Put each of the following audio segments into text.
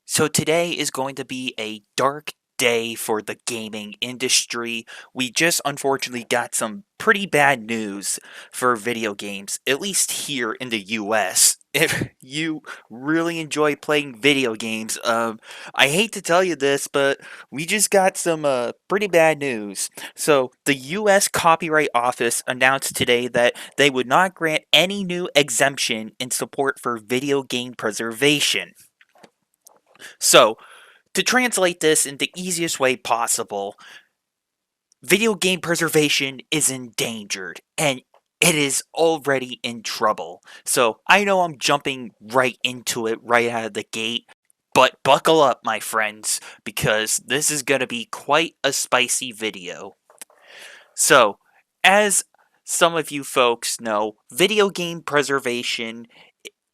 So today is going to be a dark day for the gaming industry. We just unfortunately got some pretty bad news for video games, at least here in the US. If you really enjoy playing video games, I hate to tell you this, but we just got some pretty bad news. So, the US Copyright Office announced today that they would not grant any new exemption in support for video game preservation. So, to translate this in the easiest way possible, video game preservation is endangered and it is already in trouble. So I know I'm jumping right into it right out of the gate, but buckle up, my friends, because this is going to be quite a spicy video. So, as some of you folks know, video game preservation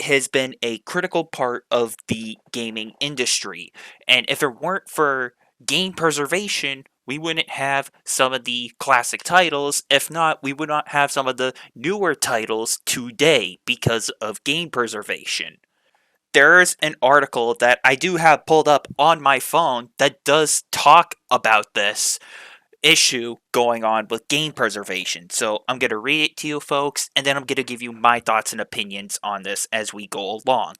has been a critical part of the gaming industry. And if it weren't for game preservation, we wouldn't have some of the classic titles. If not, we would not have some of the newer titles today because of game preservation. There's an article that I do have pulled up on my phone that does talk about this issue going on with game preservation. So I'm going to read it to you folks, and then I'm going to give you my thoughts and opinions on this as we go along.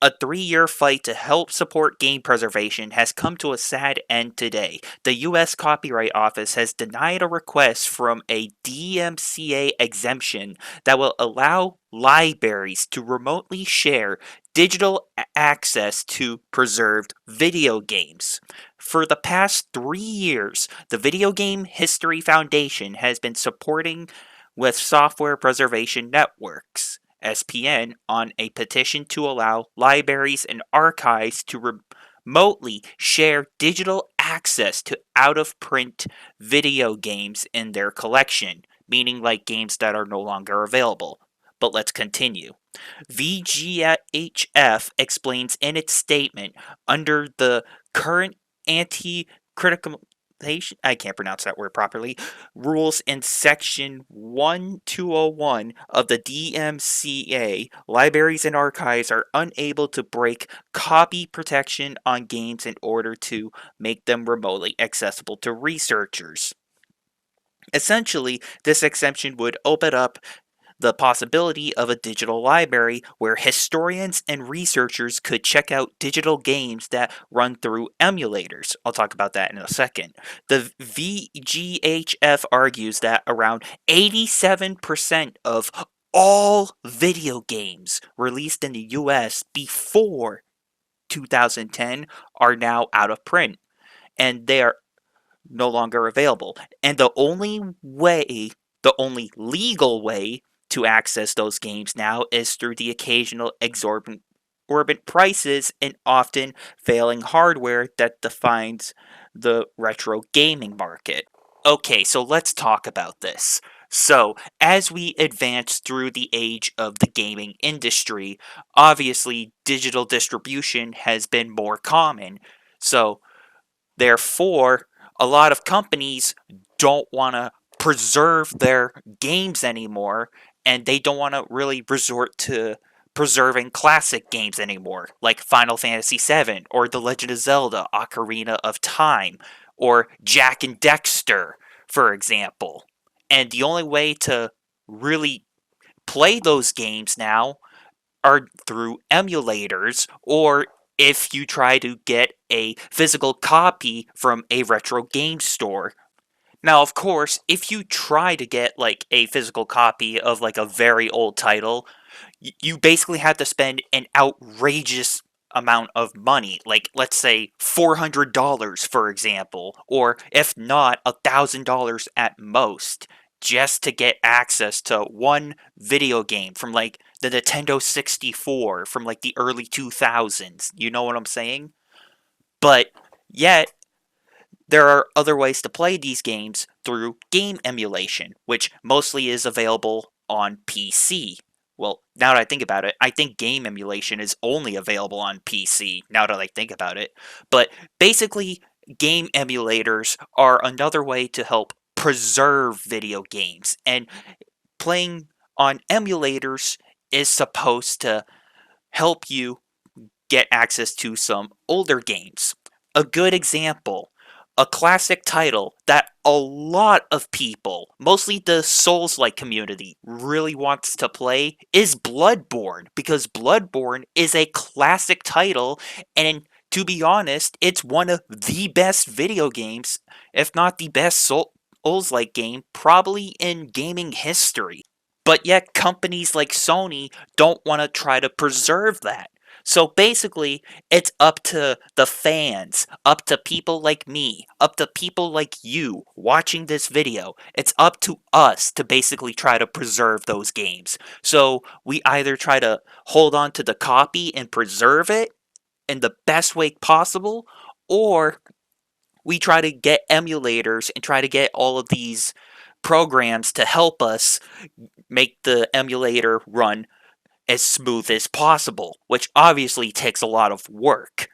A 3-year fight to help support game preservation has come to a sad end today. The U.S. Copyright Office has denied a request from a DMCA exemption that will allow libraries to remotely share digital access to preserved video games. For the past 3 years, the Video Game History Foundation has been supporting with software preservation networks. SPN on a petition to allow libraries and archives to remotely share digital access to out of print video games in their collection, meaning like games that are no longer available. But let's continue. VGHF explains in its statement under the current anti critical I can't pronounce that word properly, rules in section 1201 of the DMCA, libraries and archives are unable to break copy protection on games in order to make them remotely accessible to researchers. Essentially, this exemption would open up the possibility of a digital library where historians and researchers could check out digital games that run through emulators. I'll talk about that in a second. The VGHF argues that around 87% of all video games released in the US before 2010 are now out of print and they are no longer available. And the only legal way to access those games now is through the occasional exorbitant prices and often failing hardware that defines the retro gaming market. Okay, so let's talk about this. So, as we advance through the age of the gaming industry, obviously digital distribution has been more common. So, therefore, a lot of companies don't want to preserve their games anymore, and they don't want to really resort to preserving classic games anymore, like Final Fantasy VII or The Legend of Zelda Ocarina of Time or Jack and Dexter, for example. And the only way to really play those games now are through emulators, or if you try to get a physical copy from a retro game store. Now, of course, if you try to get like a physical copy of like a very old title, you basically have to spend an outrageous amount of money, like let's say $400 for example, or if not $1,000 at most, just to get access to one video game from like the Nintendo 64 from like the early 2000s. You know what I'm saying? But yet there are other ways to play these games through game emulation, which mostly is available on PC. Well, now that I think about it, I think game emulation is only available on PC, now that I think about it. But basically, game emulators are another way to help preserve video games. And playing on emulators is supposed to help you get access to some older games. A good example, a classic title that a lot of people, mostly the Souls-like community, really wants to play is Bloodborne, because Bloodborne is a classic title, and to be honest, it's one of the best video games, if not the best Souls-like game, probably in gaming history. But yet companies like Sony don't want to try to preserve that. So basically, it's up to the fans, up to people like me, up to people like you watching this video. It's up to us to basically try to preserve those games. So we either try to hold on to the copy and preserve it in the best way possible, or we try to get emulators and try to get all of these programs to help us make the emulator run as smooth as possible, which obviously takes a lot of work.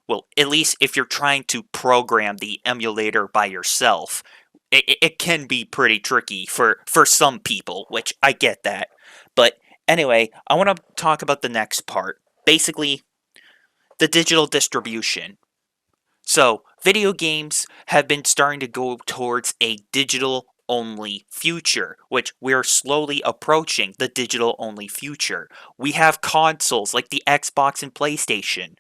Well, at least if you're trying to program the emulator by yourself, it can be pretty tricky for some people, which I get that. But anyway, I want to talk about the next part. Basically, the digital distribution. So, video games have been starting to go towards a digital only future, which we're slowly approaching the digital only future. We have consoles like the Xbox and PlayStation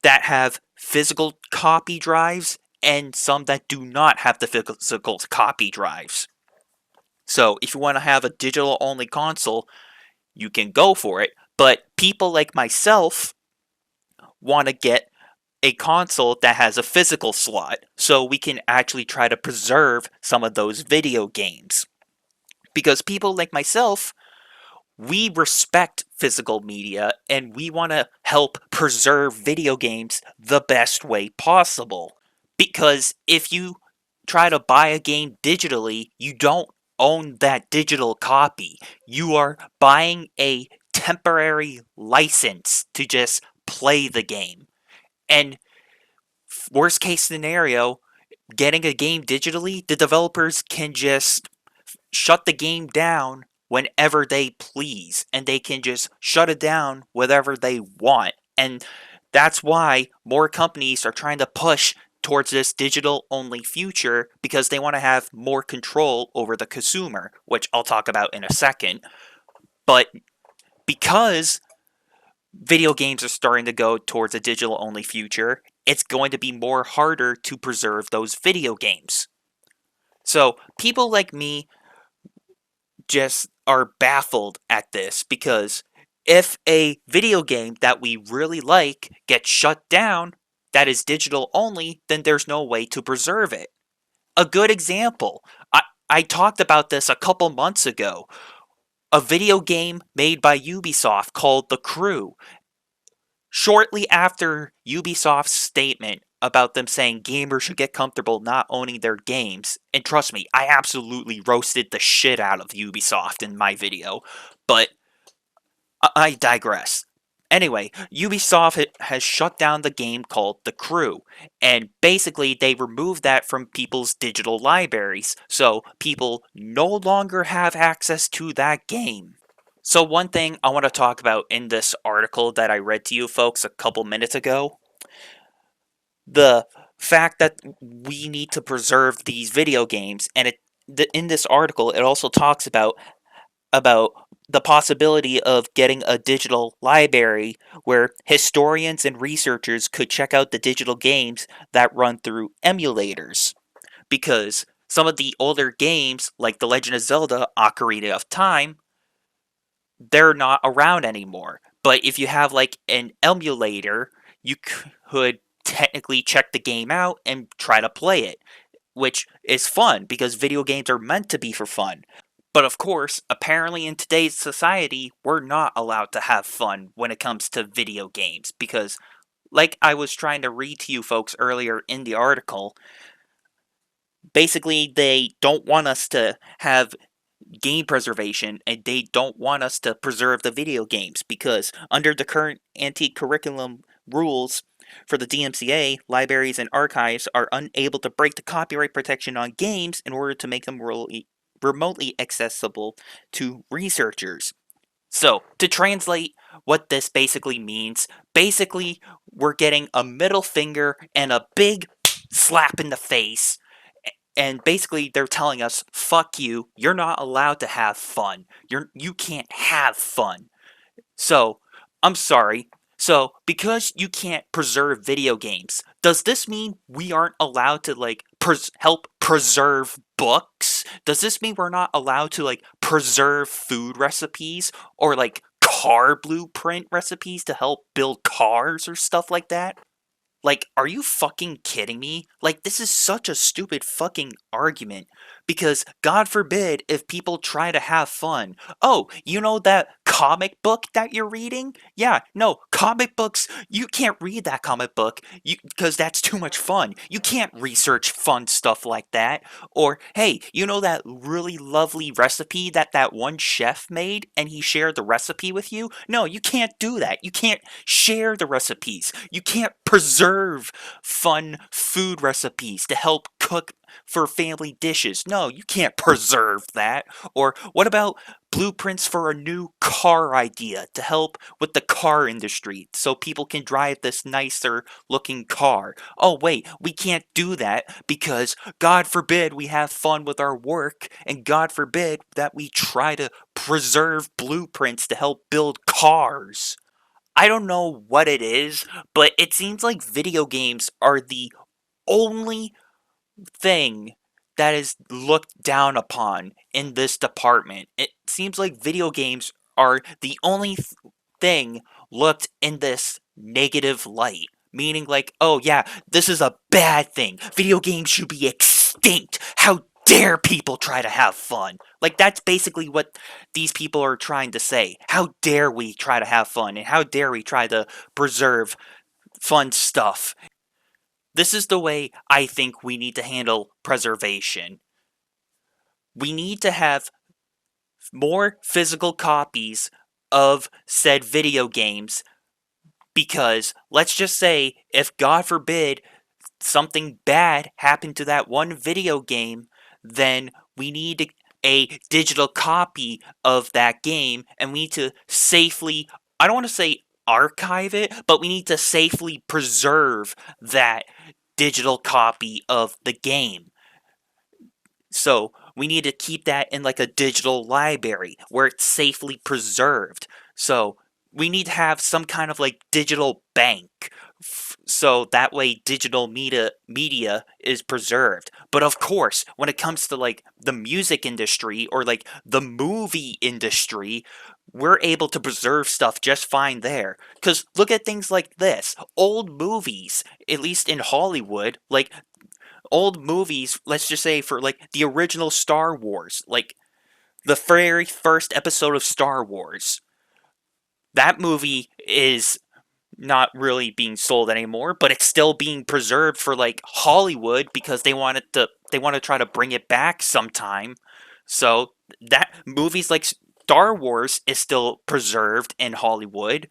that have physical copy drives and some that do not have the physical copy drives. So, if you want to have a digital only console, you can go for it, but people like myself want to get a console that has a physical slot so we can actually try to preserve some of those video games. Because people like myself, we respect physical media and we want to help preserve video games the best way possible. Because if you try to buy a game digitally, you don't own that digital copy. You are buying a temporary license to just play the game. And worst case scenario, getting a game digitally, the developers can just shut the game down whenever they please, and they can just shut it down whenever they want. And that's why more companies are trying to push towards this digital only future because they want to have more control over the consumer, which I'll talk about in a second. But because video games are starting to go towards a digital only future, it's going to be more harder to preserve those video games. So people like me just are baffled at this because if a video game that we really like gets shut down that is digital only, then there's no way to preserve it. A good example, I talked about this a couple months ago. A video game made by Ubisoft called The Crew. Shortly after Ubisoft's statement about them saying gamers should get comfortable not owning their games, and trust me, I absolutely roasted the shit out of Ubisoft in my video, but I digress. Anyway, Ubisoft has shut down the game called The Crew, and basically they removed that from people's digital libraries, so people no longer have access to that game. So one thing I want to talk about in this article that I read to you folks a couple minutes ago, the fact that we need to preserve these video games, and in this article it also talks about the possibility of getting a digital library where historians and researchers could check out the digital games that run through emulators, because some of the older games like The Legend of Zelda: Ocarina of Time, they're not around anymore. But if you have like an emulator, you could technically check the game out and try to play it, which is fun because video games are meant to be for fun. But of course, apparently in today's society, we're not allowed to have fun when it comes to video games because, like I was trying to read to you folks earlier in the article, basically they don't want us to have game preservation and they don't want us to preserve the video games because under the current anti-curriculum rules for the DMCA, libraries and archives are unable to break the copyright protection on games in order to make them remotely accessible to researchers. So, to translate what this basically means, basically, we're getting a middle finger and a big slap in the face. And basically, they're telling us, fuck you, you're not allowed to have fun. You can't have fun. So, I'm sorry. So, because you can't preserve video games, does this mean we aren't allowed to like help preserve books? Does this mean we're not allowed to like preserve food recipes or like car blueprint recipes to help build cars or stuff like that? Like, are you fucking kidding me? Like, this is such a stupid fucking argument. Because, God forbid, if people try to have fun. Oh, you know that comic book that you're reading? Yeah, no, comic books, you can't read that comic book because that's too much fun. You can't research fun stuff like that. Or, hey, you know that really lovely recipe that that one chef made and he shared the recipe with you? No, you can't do that. You can't share the recipes. You can't preserve fun food recipes to help cook for family dishes. No, you can't preserve that. Or what about blueprints for a new car idea to help with the car industry so people can drive this nicer looking car? Oh, wait, we can't do that because God forbid we have fun with our work and God forbid that we try to preserve blueprints to help build cars. I don't know what it is, but it seems like video games are the only thing that is looked down upon in this department. It seems like video games are the only thing looked in this negative light. Meaning, like, oh yeah, this is a bad thing. Video games should be extinct. How dare people try to have fun? Like, that's basically what these people are trying to say. How dare we try to have fun? And how dare we try to preserve fun stuff? This is the way I think we need to handle preservation. We need to have more physical copies of said video games because let's just say if God forbid something bad happened to that one video game, then we need a digital copy of that game and we need to safely, I don't want to say archive it, but we need to safely preserve that digital copy of the game. So we need to keep that in like a digital library where it's safely preserved. So we need to have some kind of like digital bank so that way digital media is preserved. But of course, when it comes to like the music industry or like the movie industry, we're able to preserve stuff just fine there. Cuz look at things like this. Old movies, at least in Hollywood, like old movies, let's just say for like the original Star Wars, like the very first episode of Star Wars. That movie is not really being sold anymore, but it's still being preserved for like Hollywood because they want to try to bring it back sometime. So that movies like Star Wars is still preserved in Hollywood.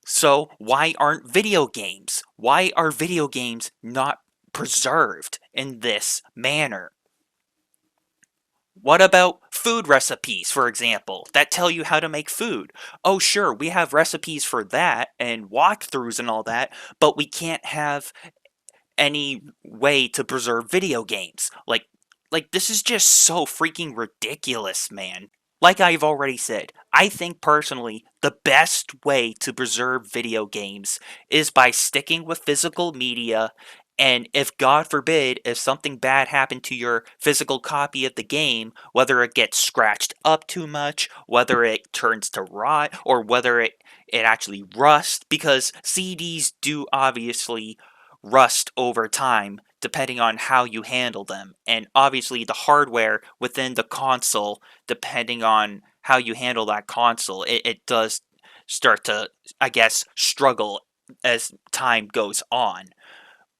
So why aren't video games? Why are video games not preserved in this manner? What about food recipes, for example, that tell you how to make food? Oh, sure, we have recipes for that and walkthroughs and all that, but we can't have any way to preserve video games. Like this is just so freaking ridiculous, man. Like I've already said, I think personally the best way to preserve video games is by sticking with physical media. And if God forbid, if something bad happened to your physical copy of the game, whether it gets scratched up too much, whether it turns to rot, or whether it actually rusts, because CDs do obviously rust over time depending on how you handle them. And obviously the hardware within the console, depending on how you handle that console, it does start to, I guess, struggle as time goes on.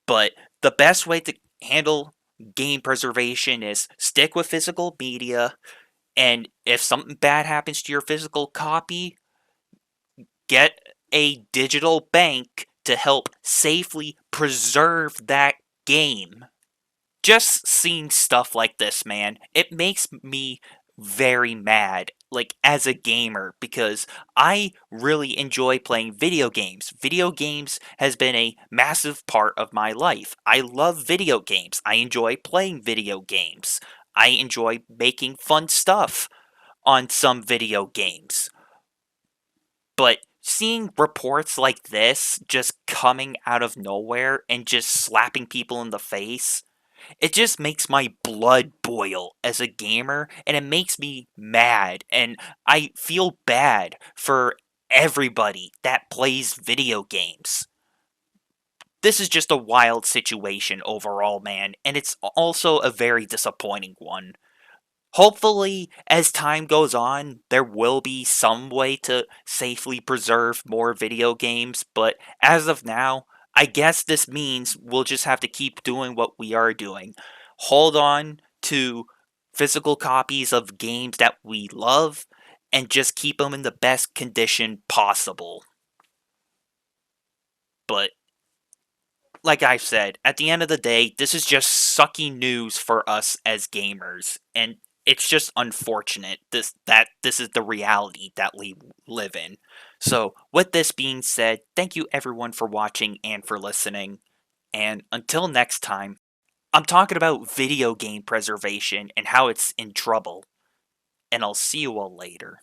But the best way to handle game preservation is stick with physical media, and if something bad happens to your physical copy, get a digital bank to help safely preserve that game. Just seeing stuff like this, man, it makes me very mad, like, as a gamer, because I really enjoy playing video games. Video games has been a massive part of my life. I love video games. I enjoy playing video games. I enjoy making fun stuff on some video games. But seeing reports like this just coming out of nowhere and just slapping people in the face, it just makes my blood boil as a gamer, and it makes me mad, and I feel bad for everybody that plays video games. This is just a wild situation overall, man, and it's also a very disappointing one. Hopefully, as time goes on, there will be some way to safely preserve more video games, but as of now, I guess this means we'll just have to keep doing what we are doing. Hold on to physical copies of games that we love and just keep them in the best condition possible. But like I said, at the end of the day, this is just sucky news for us as gamers, and it's just unfortunate this is the reality that we live in. So, with this being said, thank you everyone for watching and for listening, and until next time, I'm talking about video game preservation and how it's in trouble, and I'll see you all later.